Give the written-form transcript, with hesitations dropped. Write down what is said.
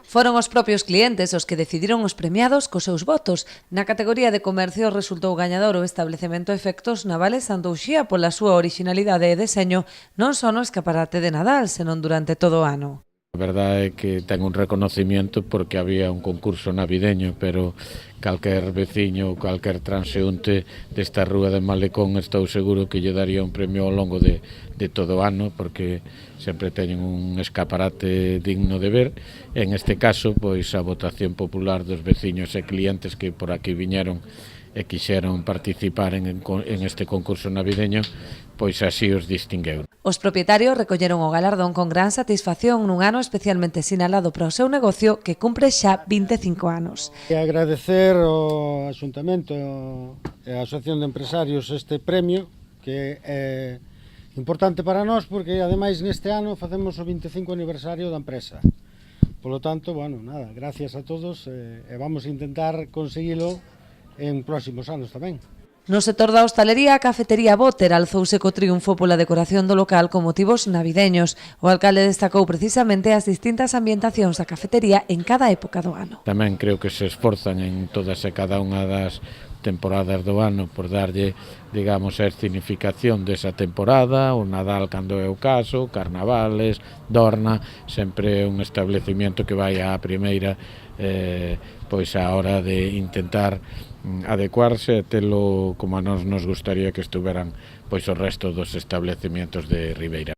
Foron os propios clientes os que decidiron os premiados cos seus votos. Na categoría de comercio resultou gañador o establecemento Efectos Navales Santouxía pola súa orixinalidade e deseño non só no escaparate de Nadal, senón durante todo o ano. A verdade é que ten un reconocimiento porque había un concurso navideño, pero calquer veciño ou calquer transeúnte desta rúa de Malecón estou seguro que lle daría un premio ao longo de todo o ano, porque sempre teñen un escaparate digno de ver. En este caso, pois a votación popular dos veciños e clientes que por aquí viñeron e quixeron participar en este concurso navideño, pois así os distingueu. Os propietarios recolleron o galardón con gran satisfacción nun ano especialmente sinalado para o seu negocio que cumpre xa 25 anos. E agradecer ao Axuntamento e á Asociación de Empresarios este premio que é importante para nós porque ademais neste ano facemos o 25 aniversario da empresa. Polo tanto, bueno, nada, gracias a todos e vamos a intentar conseguilo en próximos anos tamén. No sector da hostalería, a cafetería Boter alzouse co triunfo pola decoración do local con motivos navideños. O alcalde destacou precisamente as distintas ambientacións da cafetería en cada época do ano. Tamén creo que se esforzan en todas e cada unha das temporadas do ano por darlle, digamos, a escenificación desa temporada, o Nadal cando é o caso, Carnavales, Dorna, sempre un establecimiento que vai á primeira pois a hora de intentar adecuarse e telo como a nos gustaría que estuveran pois o resto dos establecimientos de Ribeira.